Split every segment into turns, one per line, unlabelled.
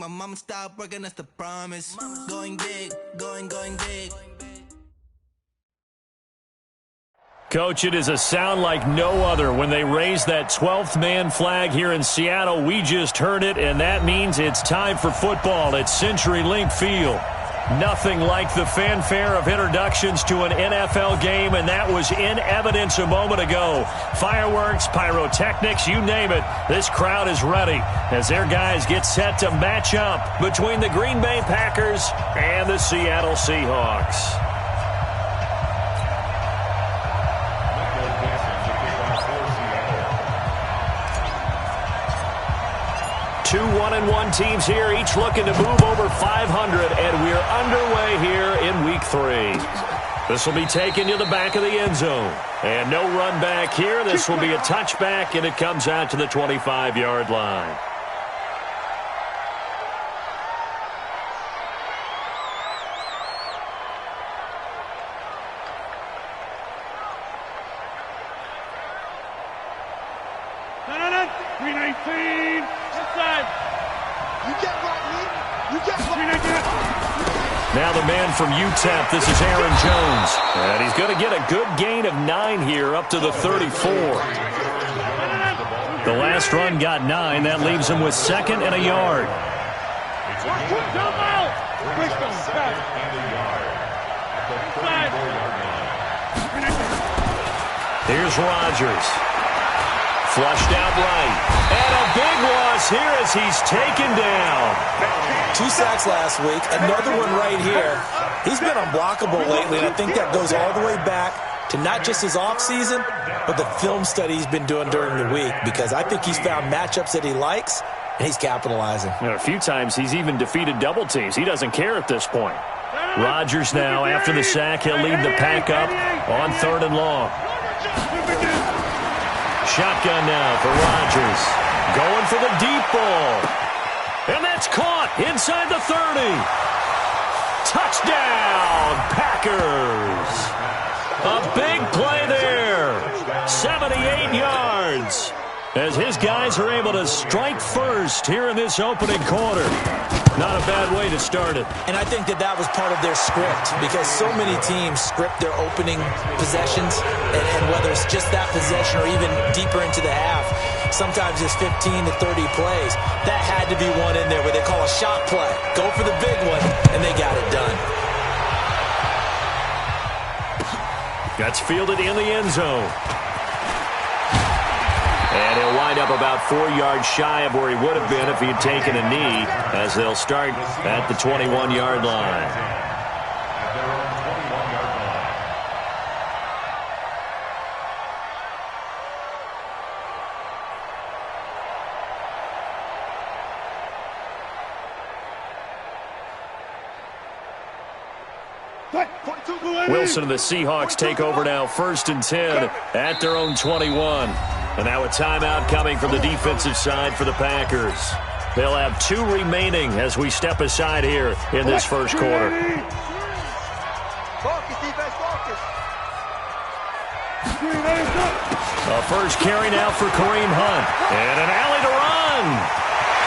mama stopped working, that's the promise. Going big, going big.
Coach, it is a sound like no other when they raise that 12th man flag here in Seattle. We just heard it, and that means it's time for football at CenturyLink Field. Nothing like the fanfare of introductions to an NFL game, and that was in evidence a moment ago. Fireworks, pyrotechnics, you name it. This crowd is ready as their guys get set to match up between the Green Bay Packers and the Seattle Seahawks. 2 1-1 teams here, each looking to move over 500, and we're underway here in Week 3. This will be taken to the back of the end zone. And no run back here. This will be a touchback, and it comes out to the 25-yard line. Now the man from UTEP, this is Aaron Jones. And he's going to get a good gain of 9 here up to the 34. The last run got 9. That leaves him with 2nd and a yard. Here's Rodgers. Flushed out right. And a big loss here as he's taken down.
2 sacks last week, another one right here. He's been unblockable lately, and I think that goes all the way back to not just his offseason, but the film study he's been doing during the week, because I think he's found matchups that he likes, and he's capitalizing.
And a few times he's even defeated double teams. He doesn't care at this point. Rodgers now, after the sack, he'll lead the pack up on 3rd and long. Shotgun now for Rodgers. Going for the deep ball. And that's caught inside the 30. Touchdown, Packers. A big play there. 78 yards. As his guys are able to strike first here in this opening quarter. Not a bad way to start it.
And I think that was part of their script, because so many teams script their opening possessions, and whether it's just that possession or even deeper into the half, sometimes it's 15 to 30 plays. That had to be one in there where they call a shot play. Go for the big one, and they got it done.
That's fielded in the end zone. And he'll wind up about 4 yards shy of where he would have been if he had taken a knee, as they'll start at the 21-yard line. Wilson and the Seahawks take over now, 1st and 10 at their own 21. And now a timeout coming from the defensive side for the Packers. They'll have 2 remaining as we step aside here in this first quarter. A first carry now for Kareem Hunt. And an alley to run.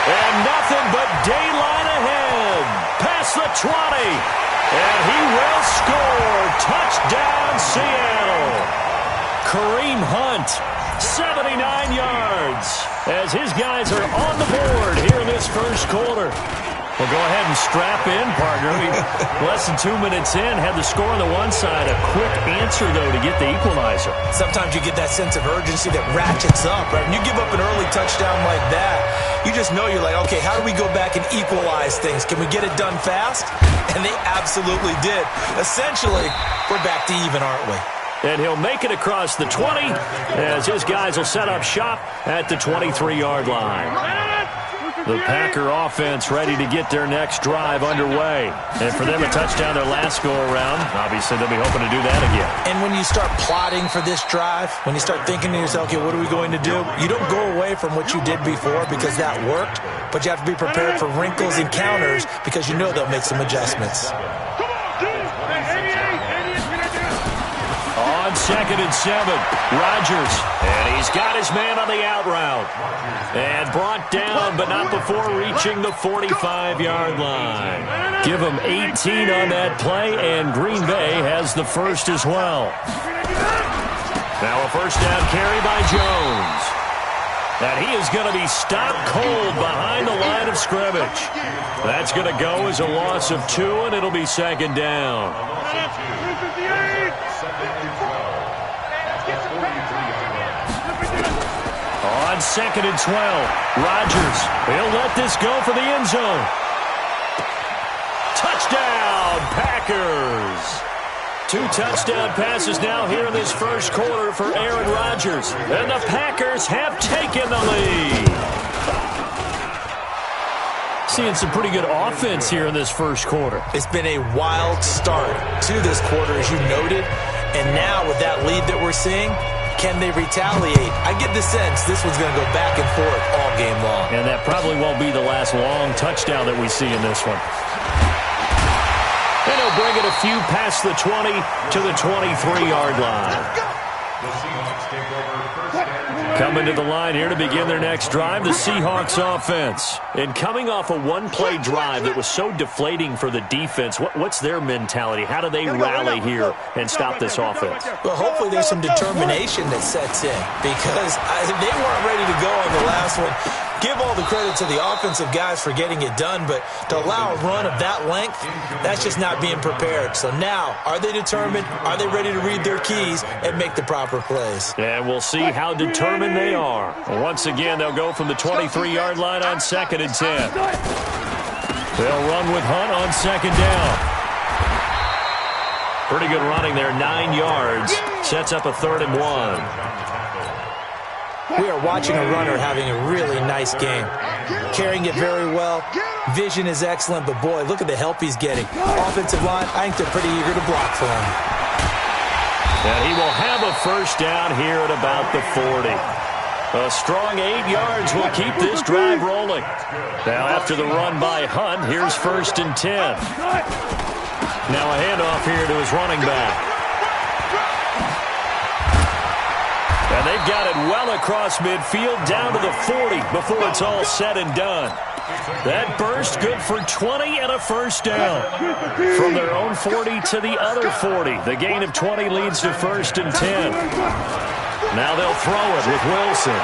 And nothing but daylight ahead. Past the 20. And he will score. Touchdown, Seattle. Kareem Hunt, 79 yards, as his guys are on the board here in this first quarter. Well, go ahead and strap in, partner. Less than 2 minutes in, had the score on the one side. A quick answer, though, to get the equalizer.
Sometimes you get that sense of urgency that ratchets up, right? When you give up an early touchdown like that, you just know you're like, okay, how do we go back and equalize things? Can we get it done fast? And they absolutely did. Essentially, we're back to even, aren't we?
And he'll make it across the 20 as his guys will set up shop at the 23-yard line. The Packer offense ready to get their next drive underway. And for them, a touchdown their last go-around. Obviously, they'll be hoping to do that again.
And when you start plotting for this drive, when you start thinking to yourself, okay, what are we going to do? You don't go away from what you did before because that worked, but you have to be prepared for wrinkles and counters because you know they'll make some adjustments.
On 2nd and 7. Rodgers, and he's got his man on the out route. And brought down, but not before reaching the 45-yard line. Give him 18 on that play, and Green Bay has the first as well. Now a first down carry by Jones. And he is going to be stopped cold behind the line of scrimmage. That's going to go as a loss of 2, and it'll be 2nd down. On 2nd and 12, Rodgers, he'll let this go for the end zone. Touchdown, Packers! 2 touchdown passes now here in this first quarter for Aaron Rodgers. And the Packers have taken the lead. Seeing some pretty good offense here in this first quarter.
It's been a wild start to this quarter, as you noted. And now with that lead that we're seeing, can they retaliate? I get the sense this one's going to go back and forth all game long.
And that probably won't be the last long touchdown that we see in this one. And he'll bring it a few past the 20 to the 23-yard line. Coming to the line here to begin their next drive, the Seahawks offense. And coming off a one-play drive that was so deflating for the defense, what's their mentality? How do they rally here and stop this offense?
Well, hopefully there's some determination that sets in, because they weren't ready to go on the last one. Give all the credit to the offensive guys for getting it done, but to allow a run of that length, that's just not being prepared. So now, are they determined? Are they ready to read their keys and make the proper plays?
And we'll see how determined they are. Once again, they'll go from the 23-yard line on 2nd and 10. They'll run with Hunt on 2nd down. Pretty good running there, 9 yards. Sets up a 3rd and 1.
We are watching a runner having a really nice game. Carrying it very well. Vision is excellent, but boy, look at the help he's getting. Offensive line, I think they're pretty eager to block for him.
And he will have a first down here at about the 40. A strong 8 yards will keep this drive rolling. Now after the run by Hunt, here's 1st and 10. Now a handoff here to his running back. And they've got it well across midfield down to the 40 before it's all said and done. That burst good for 20 and a first down. From their own 40 to the other 40. The gain of 20 leads to 1st and 10. Now they'll throw it with Wilson.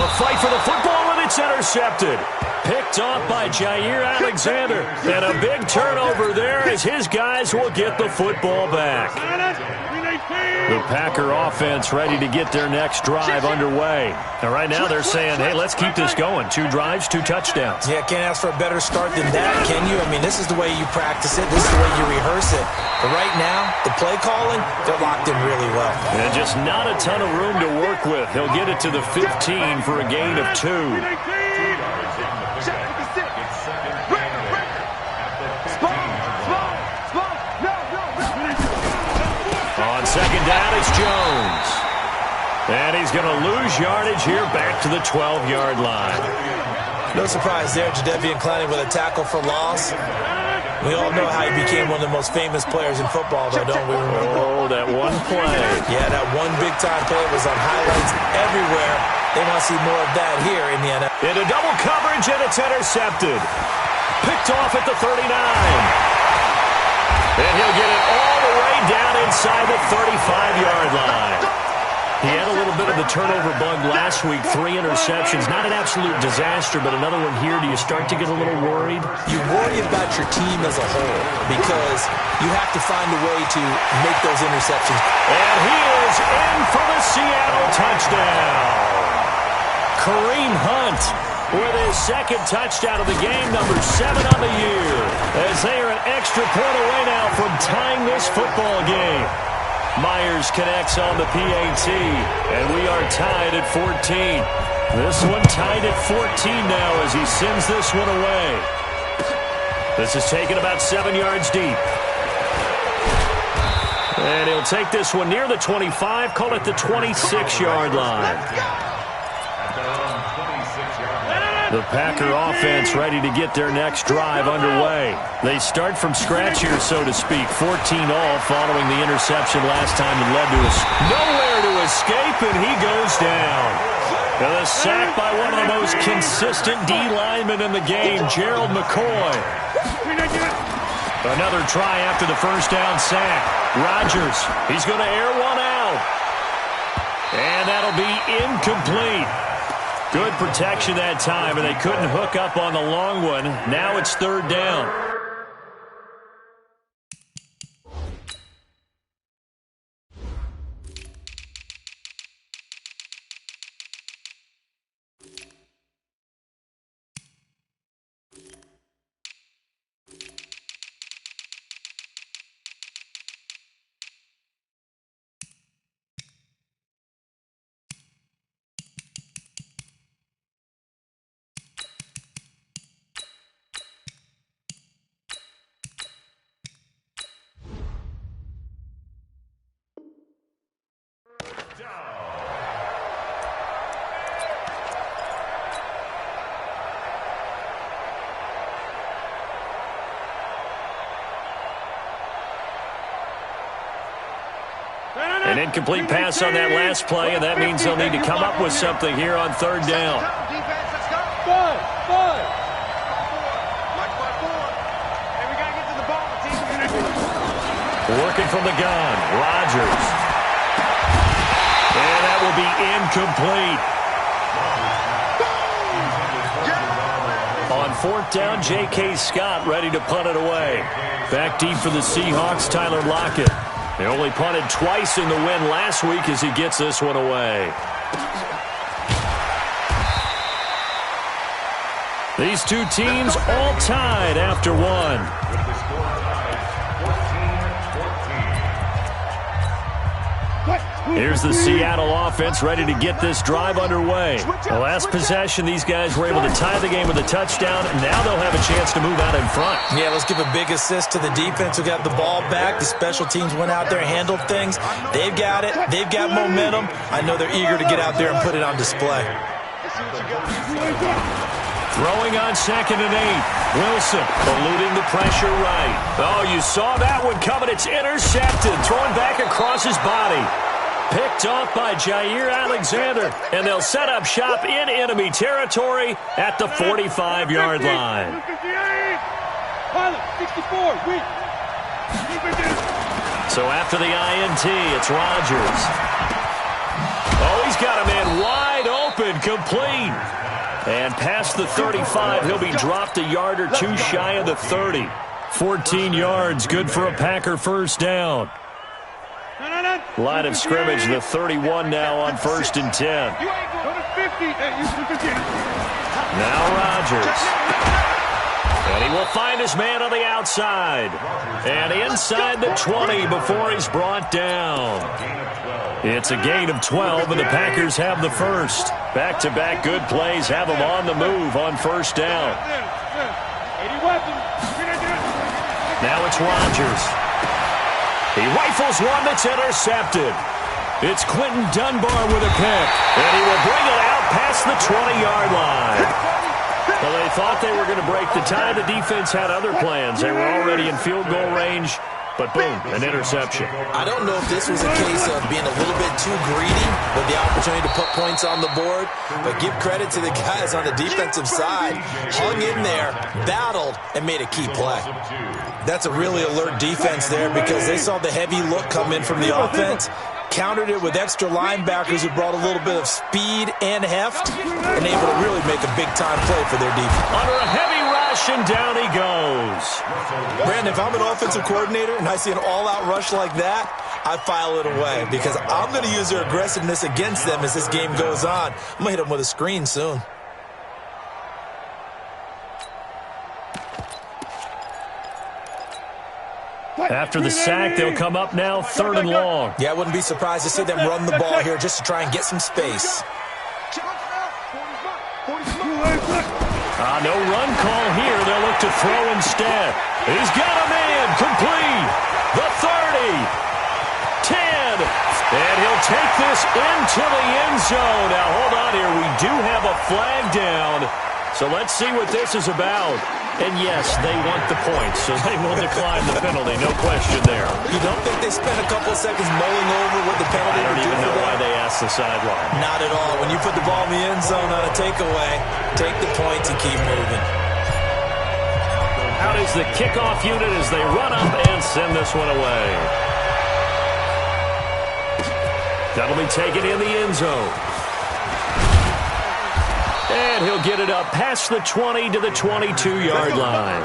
A fight for the football, and it's intercepted. Picked off by Jair Alexander. And a big turnover there as his guys will get the football back. The Packer offense ready to get their next drive underway. And right now they're saying, hey, let's keep this going. 2 drives, 2 touchdowns.
Yeah, can't ask for a better start than that, can you? I mean, this is the way you practice it. This is the way you rehearse it. But right now, the play calling, they're locked in really well.
And just not a ton of room to work with. He'll get it to the 15 for a gain of 2. On 2nd down, it's Jones. And he's going to lose yardage here back to the 12-yard line.
No surprise there, Jadeveon Clowney with a tackle for loss. We all know how he became one of the most famous players in football, though, don't we?
Oh, that one play.
Yeah, that one big-time play was on highlights everywhere. They want to see more of that here in the NFL.
Into double coverage, and it's intercepted. Picked off at the 39. And he'll get it all the way down inside the 35-yard line. He had a little bit of the turnover bug last week, 3 interceptions. Not an absolute disaster, but another one here. Do you start to get a little worried?
You worry about your team as a whole because you have to find a way to make those interceptions.
And he is in for the Seattle touchdown. Kareem Hunt with his 2nd touchdown of the game, number 7 on the year, as they are an extra point away now from tying this football game. Myers connects on the PAT, and we are tied at 14. This one tied at 14 now as he sends this one away. This is taken about 7 yards deep. And he'll take this one near the 25, call it the 26-yard line. The Packer offense ready to get their next drive underway. They start from scratch here, so to speak. 14 all following the interception last time that led to nowhere to escape, and he goes down. And a sack by one of the most consistent D linemen in the game, Gerald McCoy. Another try after the first down sack. Rodgers, he's going to air one out. And that'll be incomplete. Good protection that time, and they couldn't hook up on the long one. Now it's third down. An incomplete pass on that last play, and that means they'll need to come up with something here on third down. Working from the gun, Rodgers. And that will be incomplete. On fourth down, J.K. Scott ready to punt it away. Back deep for the Seahawks, Tyler Lockett. They only punted twice in the win last week as he gets this one away. These two teams all tied after one. Here's the Seattle offense ready to get this drive underway. The last possession, these guys were able to tie the game with a touchdown. Now they'll have a chance to move out in front.
Yeah, let's give a big assist to the defense who got the ball back. The special teams went out there and handled things. They've got it. They've got momentum. I know they're eager to get out there and put it on display.
Throwing on 2nd and 8. Wilson eluding the pressure right. Oh, you saw that one coming. It's intercepted. Throwing back across his body. Picked off by Jair Alexander, and they'll set up shop in enemy territory at the 45-yard line. So after the INT, it's Rodgers. Oh, he's got a man wide open, complete. And past the 35, he'll be dropped a yard or two shy of the 30. 14 yards, good for a Packer first down. Line of scrimmage, the 31 now on 1st and 10. Now Rodgers. And he will find his man on the outside. And inside the 20 before he's brought down. It's a gain of 12, and the Packers have the first. Back-to-back good plays have them on the move on first down. Now it's Rodgers. He rifles one that's intercepted. It's Quentin Dunbar with a pick, and he will bring it out past the 20-yard line. Well, they thought they were going to break the tie. The defense had other plans. They were already in field goal range, but boom, an interception.
I don't know if this was a case of being a little bit too greedy with the opportunity to put points on the board, but give credit to the guys on the defensive side. Hung in there, battled, and made a key play. That's a really alert defense there because they saw the heavy look come in from the offense, countered it with extra linebackers who brought a little bit of speed and heft, and able to really make a big-time play for their defense.
Under a heavy rush, and down he goes.
Brandon, if I'm an offensive coordinator and I see an all-out rush like that, I file it away because I'm going to use their aggressiveness against them as this game goes on. I'm going to hit them with a screen soon.
After the sack, they'll come up now 3rd and long.
Yeah, I wouldn't be surprised to see them run the ball here just to try and get some space.
No run call here. They'll look to throw instead. He's got a man complete. The 30. 10. And he'll take this into the end zone. Now, hold on here. We do have a flag down. So let's see what this is about. And yes, they want the points, so they will decline the penalty. No question there.
You don't think they spent a couple of seconds mulling over what the penalty
I don't
would do
even
for
know
them?
why they asked the sideline.
Not at all. When you put the ball in the end zone on a takeaway, take the points and keep moving.
Out is the kickoff unit as they run up and send this one away. That'll be taken in the end zone. And he'll get it up past the 20 to the 22-yard line.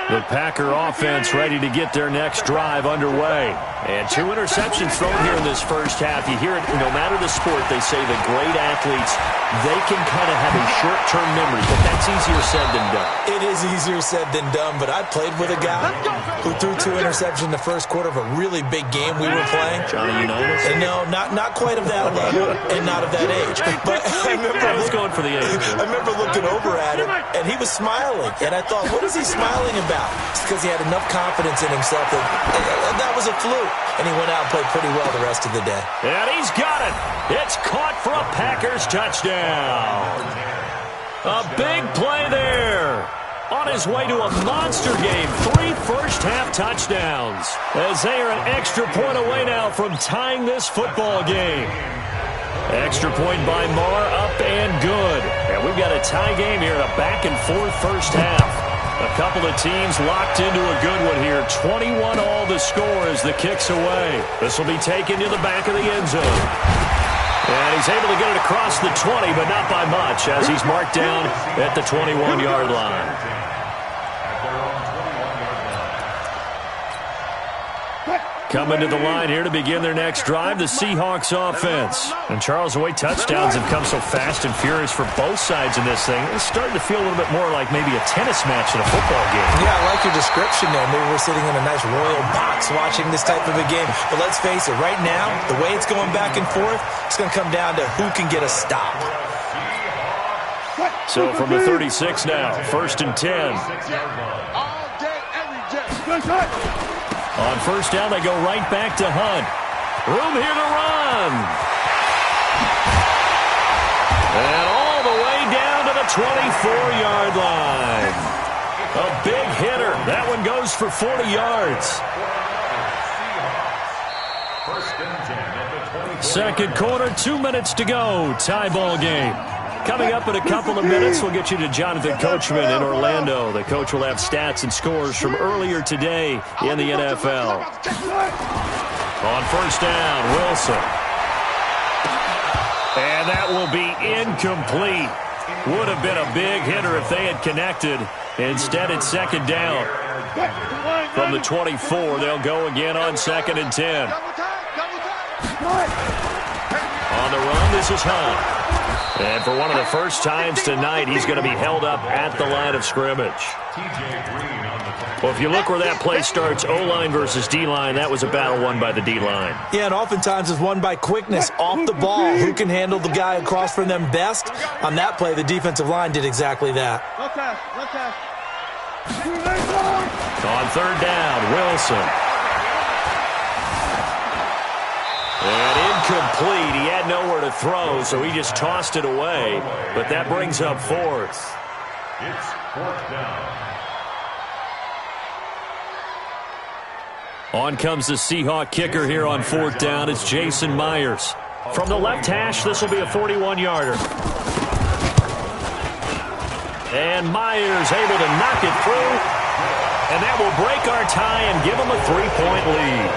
The Packer offense ready to get their next drive underway. And 2 interceptions thrown here in this first half. You hear it, no matter the sport, they say the great athletes, they can kind of have a short-term memory, but that's easier said than done.
It is easier said than done, but I played with a guy who threw 2 interceptions in the first quarter of a really big game we were playing.
Johnny Unitas?
And no, not quite of that level and not of that age. But I
was going for the age.
I remember looking over at him, and he was smiling. And I thought, what is he smiling about? It's because he had enough confidence in himself that was a fluke. And he went out and played pretty well the rest of the day.
And he's got it. It's caught for a Packers touchdown. A big play there. On his way to a monster game. 3 first-half touchdowns. As they are an extra point away now from tying this football game. Extra point by Marr, up and good. And we've got a tie game here in a back-and-forth first half. A couple of teams locked into a good one here. 21 all the score as the kick's away. This will be taken to the back of the end zone. And he's able to get it across the 20, but not by much, as he's marked down at the 21-yard line. Coming to the line here to begin their next drive, the Seahawks offense. And Charles, the way touchdowns have come so fast and furious for both sides in this thing, it's starting to feel a little bit more like maybe a tennis match in a football game.
Yeah, I like your description there. Maybe we're sitting in a nice royal box watching this type of a game. But let's face it, right now, the way it's going back and forth, it's going to come down to who can get a stop.
So from the 36 now, 1st and 10. On first down, they go right back to Hunt. Room here to run. And all the way down to the 24-yard line. A big hitter. That one goes for 40 yards. Second quarter, 2 minutes to go. Tie ball game. Coming up in a couple of minutes, we'll get you to Jonathan Coachman in Orlando. The coach will have stats and scores from earlier today in the NFL. On first down, Wilson. And that will be incomplete. Would have been a big hitter if they had connected. Instead, it's second down. From the 24, they'll go again on 2nd and 10. On the run, this is Hunt. And for one of the first times tonight, he's going to be held up at the line of scrimmage. Well, if you look where that play starts, O-line versus D-line, that was a battle won by the D-line.
Yeah, and oftentimes it's won by quickness off the ball. Who can handle the guy across from them best? On that play, the defensive line did exactly that.
On third down, Wilson. And incomplete. He had nowhere to throw, so he just tossed it away. But that brings up 4th.
It's 4th down.
On comes the Seahawk kicker here on 4th down. It's Jason Myers. From the left hash, this will be a 41-yarder. And Myers able to knock it through. And that will break our tie and give him a 3-point lead.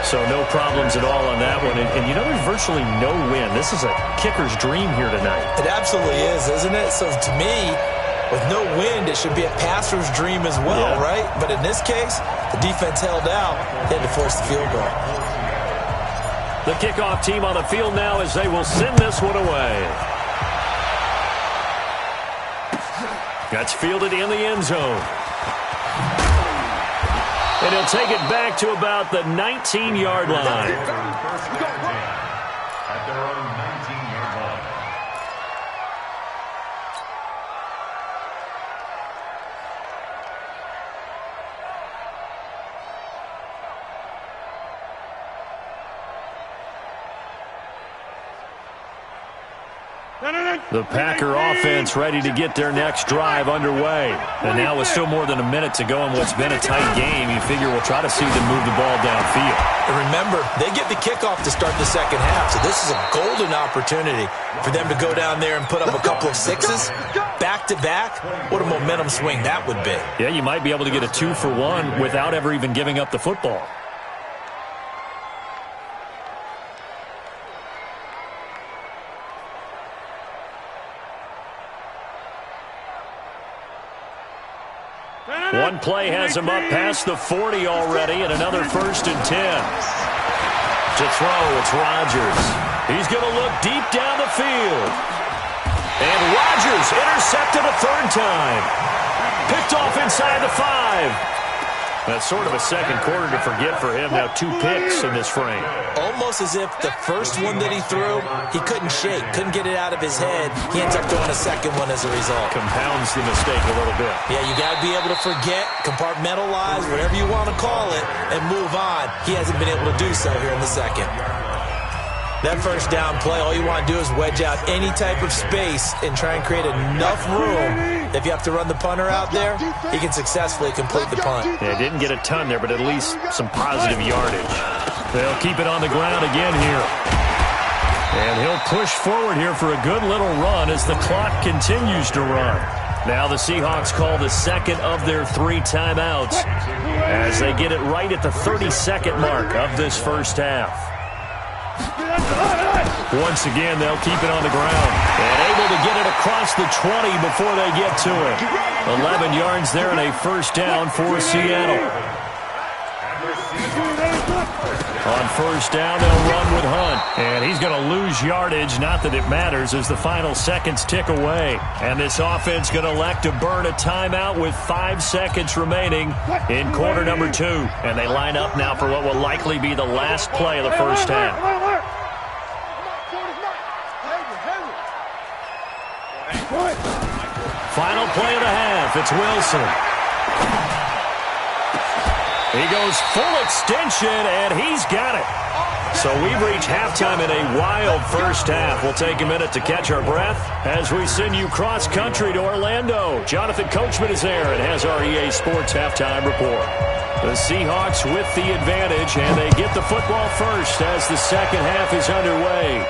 So no problems at all on that one. And you know, there's virtually no win. This is a kicker's dream here tonight.
It absolutely is, isn't it? So to me, with no wind, it should be a passer's dream as well, right? But in this case, the defense held out. They had to force the field goal.
The kickoff team on the field now as they will send this one away. That's fielded in the end zone. And he'll take it back to about the 19-yard line.
At their own 19-yard line.
The Packer offense ready to get their next drive underway. And now with still more than a minute to go in what's been a tight game, you figure we'll try to see them move the ball downfield.
And remember, they get the kickoff to start the second half, so this is a golden opportunity for them to go down there and put up a couple of sixes back-to-back. What a momentum swing that would be.
Yeah, you might be able to get a 2-for-1 without ever even giving up the football. One play has him up past the 40 already, and another 1st and 10. To throw, it's Rodgers. He's going to look deep down the field. And Rodgers intercepted a 3rd time. Picked off inside the 5. That's sort of a second quarter to forget for him. Now 2 picks in this frame.
Almost as if the first one that he threw, he couldn't shake, couldn't get it out of his head. He ends up throwing a second one as a result.
Compounds the mistake a little bit.
Yeah, you got to be able to forget, compartmentalize, whatever you want to call it, and move on. He hasn't been able to do so here in the second. That first down play, all you want to do is wedge out any type of space and try and create enough room. If you have to run the punter out there, he can successfully complete the punt.
Yeah, didn't get a ton there, but at least some positive yardage. They'll keep it on the ground again here. And he'll push forward here for a good little run as the clock continues to run. Now the Seahawks call the second of their 3 timeouts as they get it right at the 32nd mark of this first half. Once again, they'll keep it on the ground. And able to get it across the 20 before they get to it. 11 yards there and a 1st down for Seattle. On 1st down, they'll run with Hunt. And he's going to lose yardage. Not that it matters as the final seconds tick away. And this offense going to elect to burn a timeout with 5 seconds remaining in quarter number 2. And they line up now for what will likely be the last play of the first half. Final play of the half. It's Wilson. He goes full extension, and he's got it. So we've reached halftime in a wild first half. We'll take a minute to catch our breath as we send you cross-country to Orlando. Jonathan Coachman is there and has our EA Sports halftime report. The Seahawks with the advantage, and they get the football first as the second half is underway.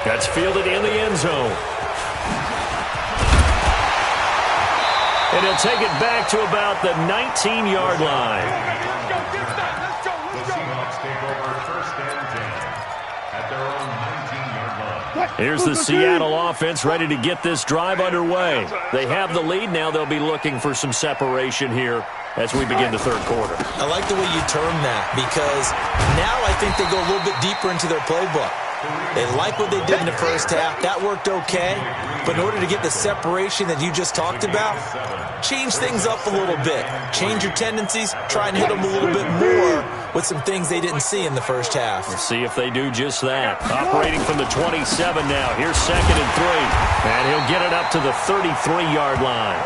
That's fielded in the end zone. And he'll take it back to about the 19-yard line.
The Seahawks take over 1st and 10 at their own 19-yard line.
Here's the Seattle offense ready to get this drive underway. They have the lead. Now they'll be looking for some separation here as we begin the 3rd quarter.
I like the way you term that because now I think they go a little bit deeper into their playbook. They like what they did in the first half. That worked okay. But in order to get the separation that you just talked about, change things up a little bit. Change your tendencies. Try and hit them a little bit more with some things they didn't see in the first half.
We'll see if they do just that. Operating from the 27 now. Here's 2nd and 3. And he'll get it up to the 33-yard line.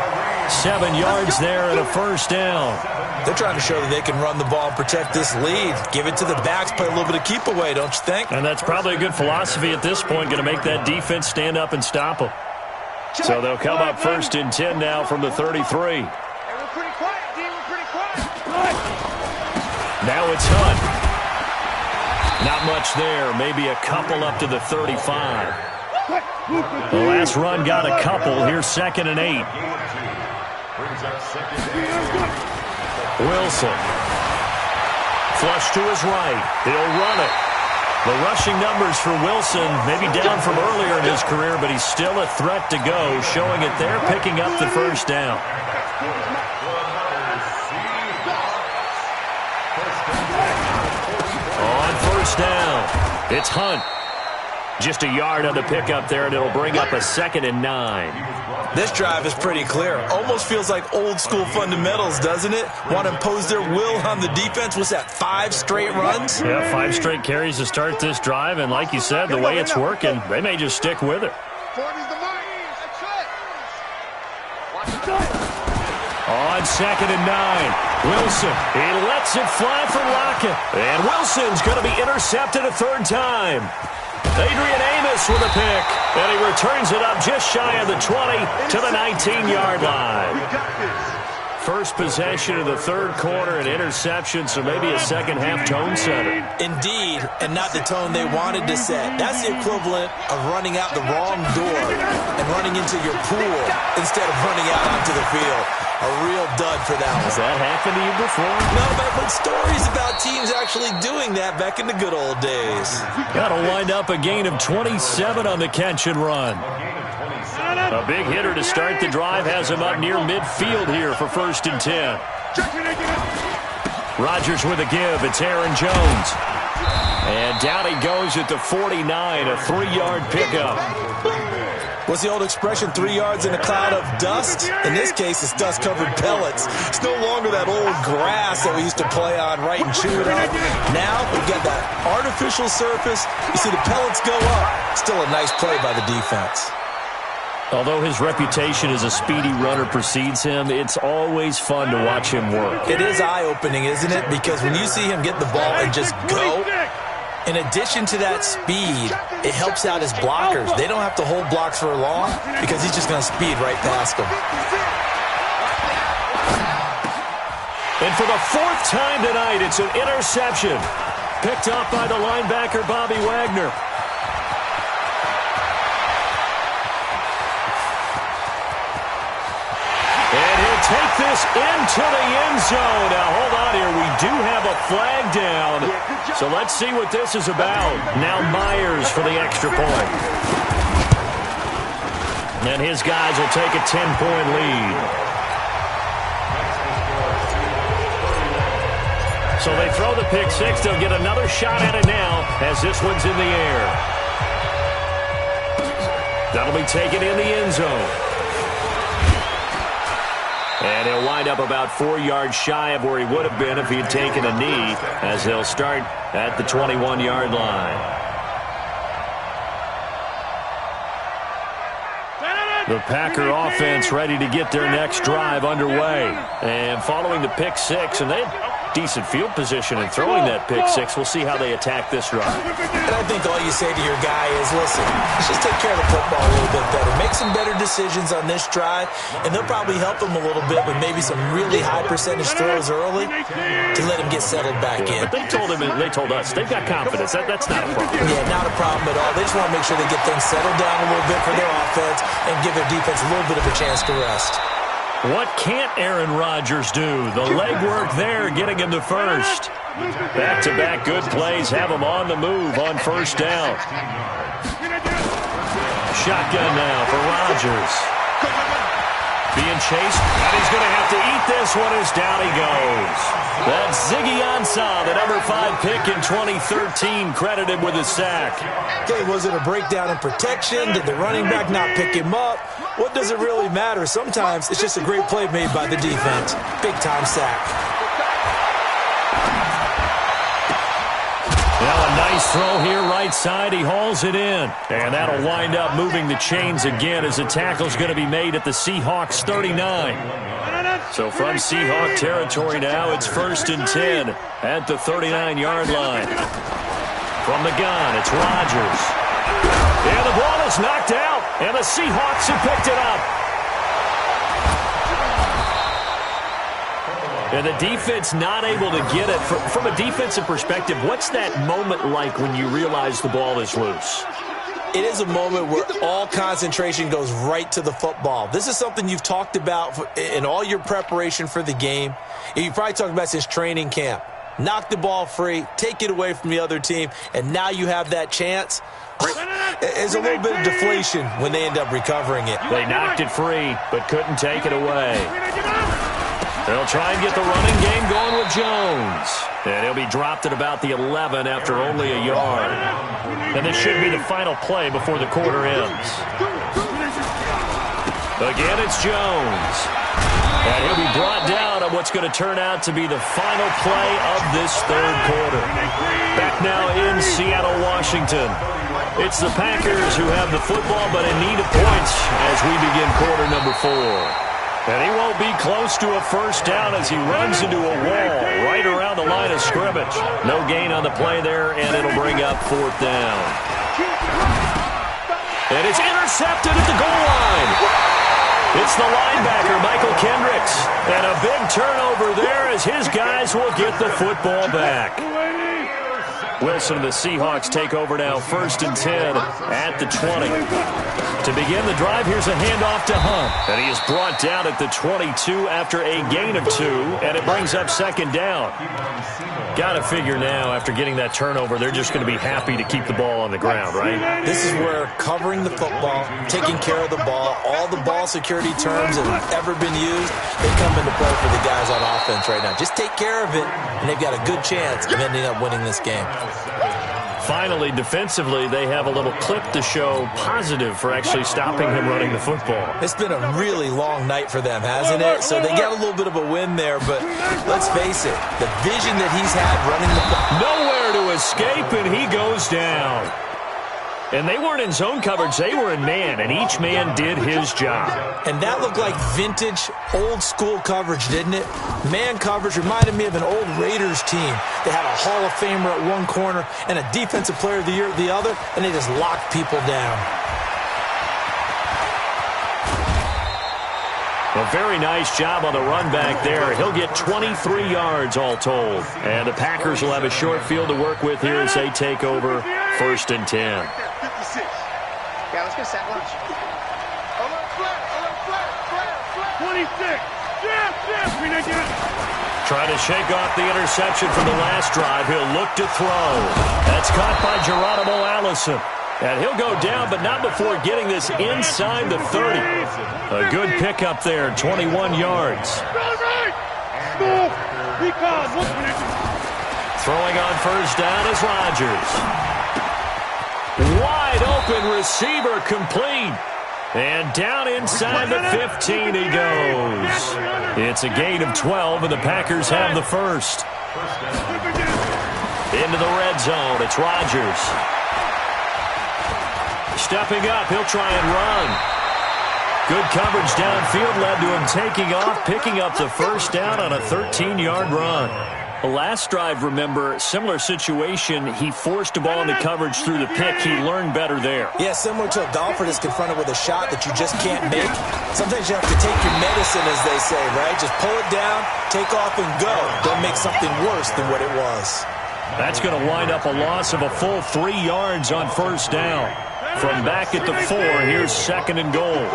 7 yards there and a 1st down.
They're trying to show that they can run the ball and protect this lead. Give it to the backs, play a little bit of keep away, don't you think?
And that's probably a good philosophy at this point, going to make that defense stand up and stop them. So they'll come up 1st and 10 now from the 33. Now it's Hunt. Not much there, maybe a couple up to the 35. The last run got a couple. Here's 2nd and 8. Wilson. Flush to his right. He'll run it. The rushing numbers for Wilson maybe down from earlier in his career, but he's still a threat to go, showing it there, picking up the 1st down. On 1st down, it's Hunt. Just a yard on the pickup there, and it'll bring up a 2nd and 9.
This drive is pretty clear. Almost feels like old school fundamentals, doesn't it? Want to impose their will on the defense. What's that, 5 straight runs?
Yeah, 5 straight carries to start this drive, and like you said, the way it's working, they may just stick with it. On 2nd and 9, Wilson. He lets it fly for Lockett. And Wilson's going to be intercepted a 3rd time. Adrian Amos with a pick, and he returns it up just shy of the 20 to the 19-yard line. First possession of the third quarter, an interception, so maybe a second-half tone setter.
Indeed, and not the tone they wanted to set. That's the equivalent of running out the wrong door and running into your pool instead of running out onto the field. A real dud for that one.
Has that happened to you before?
No, but I've heard stories about teams actually doing that back in the good old days.
That'll wind up a gain of 27 on the catch and run. A big hitter to start the drive has him up near midfield here for 1st and 10. Rodgers with a give. It's Aaron Jones. And down he goes at the 49, a 3-yard pickup.
What's the old expression, 3 yards in a cloud of dust? In this case, it's dust-covered pellets. It's no longer that old grass that we used to play on, right, and chew it up. Now, we've got that artificial surface. You see the pellets go up. Still a nice play by the defense.
Although his reputation as a speedy runner precedes him, it's always fun to watch him work.
It is eye-opening, isn't it? Because when you see him get the ball and just go, in addition to that speed, it helps out his blockers. They don't have to hold blocks for long because he's just going to speed right past them.
And for the 4th time tonight, it's an interception. Picked up by the linebacker, Bobby Wagner. Take this into the end zone. Now, hold on here. We do have a flag down. So let's see what this is about. Now Myers for the extra point. And his guys will take a 10-point lead. So they throw the pick six. They'll get another shot at it now as this one's in the air. That'll be taken in the end zone. And he'll wind up about 4 yards shy of where he would have been if he had taken a knee, as they'll start at the 21-yard line. The Packer offense ready to get their next drive underway. And following the pick six, and they had decent field position in throwing that pick six. We'll see how they attack this drive.
And I think all you say to your guy is, listen, let's just take care of the football a little bit better. Make some better decisions on this drive, and they'll probably help him a little bit with maybe some really high percentage throws early to let him get settled back in.
But they told us, they've got confidence. That's not a problem.
Yeah, not a problem at all. They just want to make sure they get things settled down a little bit for their offense and give their defense a little bit of a chance to rest.
What can't Aaron Rodgers do? The legwork there, getting him to first. Back-to-back good plays have him on the move on 1st down. Shotgun now for Rodgers. Being chased, and he's going to have to eat this one as down he goes. That's Ziggy Ansah, the number 5 pick in 2013, credited with a sack.
Okay, was it a breakdown in protection? Did the running back not pick him up? What does it really matter? Sometimes it's just a great play made by the defense. Big-time sack.
Now a nice throw here right side. He hauls it in. And that'll wind up moving the chains again as the tackle's going to be made at the Seahawks 39. So from Seahawk territory now, it's 1st and 10 at the 39-yard line. From the gun, it's Rodgers. And the ball is knocked out, and the Seahawks have picked it up. And the defense not able to get it. From a defensive perspective, what's that moment like when you realize the ball is loose?
It is a moment where all concentration goes right to the football. This is something you've talked about in all your preparation for the game. You've probably talked about since training camp. Knock the ball free, take it away from the other team, and now you have that chance. There's a little bit of deflation when they end up recovering it.
They knocked it free, but couldn't take it away. They'll try and get the running game going with Jones. And he'll be dropped at about the 11 after only a yard. And this should be the final play before the quarter ends. Again, it's Jones. And he'll be brought down on what's going to turn out to be the final play of this third quarter. Back now in Seattle, Washington. It's the Packers who have the football, but in need of points as we begin quarter number 4. And he won't be close to a first down as he runs into a wall right around the line of scrimmage. No gain on the play there, and it'll bring up 4th down. And it's intercepted at the goal line. It's the linebacker, Michael Kendricks. And a big turnover there as his guys will get the football back. Wilson and the Seahawks take over now, 1st and 10 at the 20. To begin the drive, here's a handoff to Hunt. And he is brought down at the 22 after a gain of 2, and it brings up 2nd down. Got to figure now, after getting that turnover, they're just going to be happy to keep the ball on the ground, right?
This is where covering the football, taking care of the ball, all the ball security terms that have ever been used, they come into play for the guys on offense right now. Just take care of it, and they've got a good chance of ending up winning this game.
Finally, defensively, they have a little clip to show positive for actually stopping him running the football.
It's been a really long night for them, hasn't it? So they got a little bit of a win there, but let's face it, the vision that he's had running the football.
Nowhere to escape, and he goes down. And they weren't in zone coverage, they were in man, and each man did his job.
And that looked like vintage, old-school coverage, didn't it? Man coverage reminded me of an old Raiders team. They had a Hall of Famer at one corner and a Defensive Player of the Year at the other, and they just locked people down.
A very nice job on the run back there. He'll get 23 yards all told. And the Packers will have a short field to work with here as they take over, 1st and 10.
Yeah, let's get set lunch. A little flat.
26.
Trying to shake off the interception from the last drive. He'll look to throw. That's caught by Geronimo Allison. And he'll go down, but not before getting this inside the 30. A good pickup there, 21 yards. Throwing on 1st down is Rodgers. Wide open receiver complete. And down inside the 15 he goes. It's a gain of 12, and the Packers have the first. Into the red zone, it's Rodgers. Stepping up, he'll try and run. Good coverage downfield led to him taking off, picking up the 1st down on a 13-yard run. The last drive, remember, similar situation. He forced a ball into coverage through the pick. He learned better there.
Yeah, similar to a golfer that's confronted with a shot that you just can't make. Sometimes you have to take your medicine, as they say, right? Just pull it down, take off, and go. Don't make something worse than what it was.
That's going to wind up a loss of a full 3 yards on 1st down. From back at the 4, here's 2nd and goal.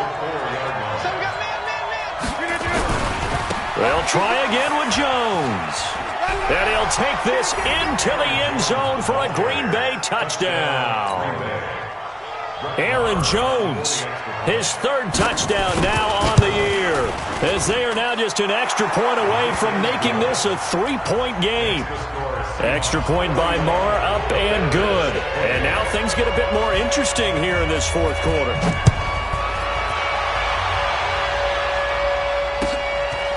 They'll try again with Jones. And he'll take this into the end zone for a Green Bay touchdown. Aaron Jones, his 3rd touchdown now on the year, as they are now just an extra point away from making this a 3-point game. Extra point by Marr, up and good. And now things get a bit more interesting here in this 4th quarter.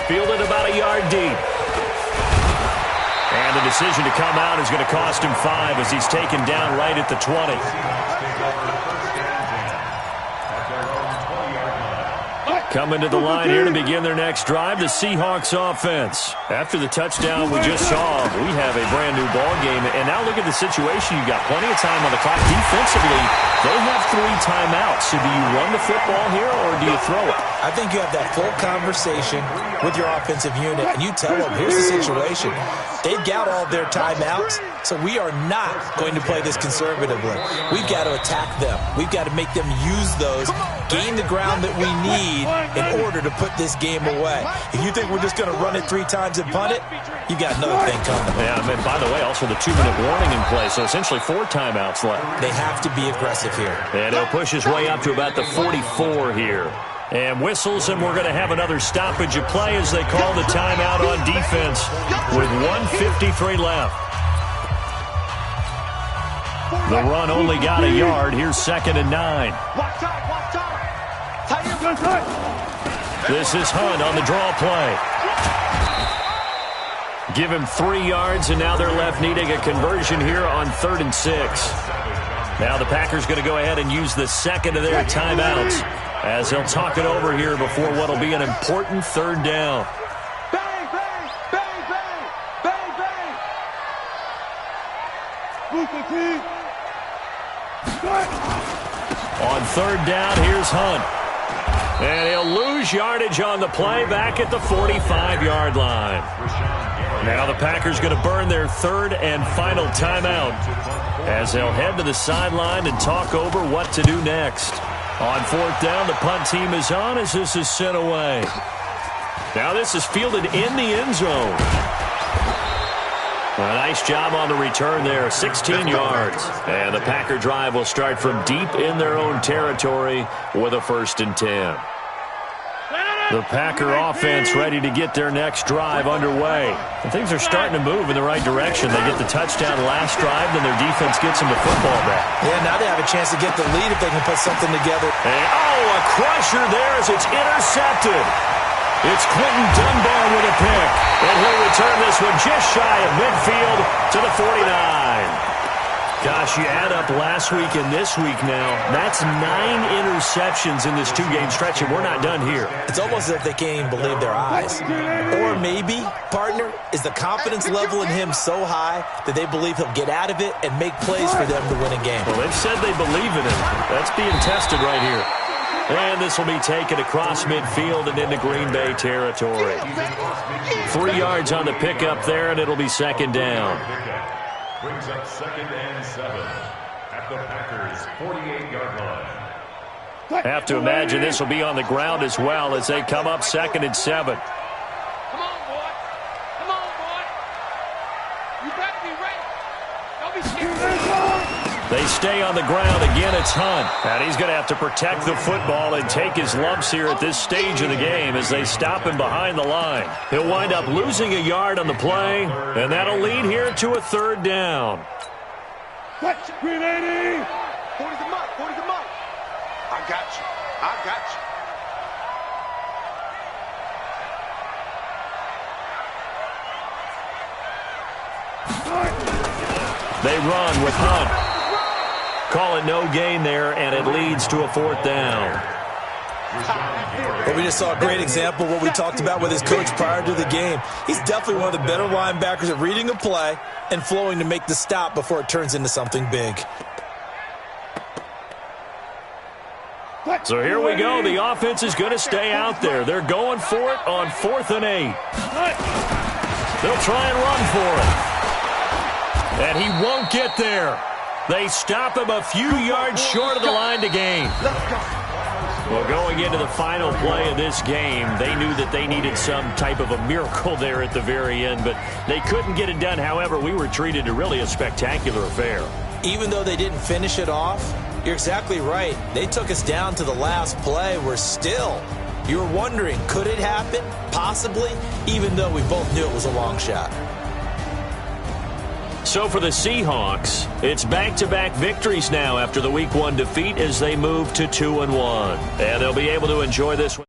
Fielded about a yard deep. And the decision to come out is going to cost him 5 as he's taken down right at the 20. Coming to the line here to begin their next drive, the Seahawks offense. After the touchdown we just saw, we have a brand-new ball game. And now look at the situation. You've got plenty of time on the clock. Defensively, they have 3 timeouts. So do you run the football here or do you throw it?
I think you have that full conversation with your offensive unit, and you tell them, here's the situation. They've got all their timeouts, so we are not going to play this conservatively. We've got to attack them. We've got to make them use those, gain the ground that we need in order to put this game away. If you think we're just going to run it 3 times and punt it, you got another thing coming.
Yeah, I mean, by the way, also the 2-minute warning in play, so essentially 4 timeouts left.
They have to be aggressive here.
And he'll push his way up to about the 44 here. And whistles, and we're going to have another stoppage of play as they call the timeout on defense with 1:53 left. The run only got a yard. Here's 2nd and 9. This is Hunt on the draw play. Give him 3 yards, and now they're left needing a conversion here on 3rd and 6. Now the Packers going to go ahead and use the 2nd of their timeouts as he'll talk it over here before what will be an important 3rd down.
Bang, bang, bang, bang, bang, bang. Booster T.
On third down, here's Hunt. And he'll lose yardage on the play back at the 45-yard line. Now the Packers going to burn their third and final timeout as they'll head to the sideline and talk over what to do next. On fourth down, the punt team is on as this is sent away. Now this is fielded in the end zone. A nice job on the return there, 16 yards. And the Packer drive will start from deep in their own territory with a 1st and 10. The Packer offense ready to get their next drive underway. And things are starting to move in the right direction. They get the touchdown last drive, then their defense gets them the football back.
Yeah, now they have a chance to get the lead if they can put something together.
And, a crusher there as it's intercepted. It's Quentin Dunbar with a pick. And he'll return this one just shy of midfield to the 49. Gosh, you add up last week and this week now, that's 9 interceptions in this 2-game stretch, and we're not done here.
It's almost as if they can't even believe their eyes. Or maybe, partner, is the confidence level in him so high that they believe he'll get out of it and make plays for them to win a game.
Well, they've said they believe in him. That's being tested right here. And this will be taken across midfield and into Green Bay territory. 3 yards on the pickup there, and it'll be 2nd down.
Brings up 2nd and 7 at the Packers' 48-yard line.
Have to imagine this will be on the ground as well as they come up 2nd and 7.
Come on, boy. Come on, boy. You better be ready. Don't be scared.
They stay on the ground. Again, it's Hunt. And he's going to have to protect the football and take his lumps here at this stage of the game as they stop him behind the line. He'll wind up losing a yard on the play, and that'll lead here to a 3rd down.
Green 80.
40's a month. 40's a month. I got you. I got you.
They run with Hunt. Call it no gain there, and it leads to a 4th down.
Well, we just saw a great example of what we talked about with his coach prior to the game. He's definitely one of the better linebackers at reading a play and flowing to make the stop before it turns into something big.
So here we go. The offense is going to stay out there. They're going for it on 4th and 8. They'll try and run for it. And he won't get there. They stop him a few yards short of the line to gain. Well, going into the final play of this game, they knew that they needed some type of a miracle there at the very end, but they couldn't get it done. However, we were treated to really a spectacular affair.
Even though they didn't finish it off, you're exactly right. They took us down to the last play. We're still, you were wondering, could it happen? Possibly, even though we both knew it was a long shot.
So for the Seahawks, it's back-to-back victories now after the Week 1 defeat as they move to 2-1. And they'll be able to enjoy this one.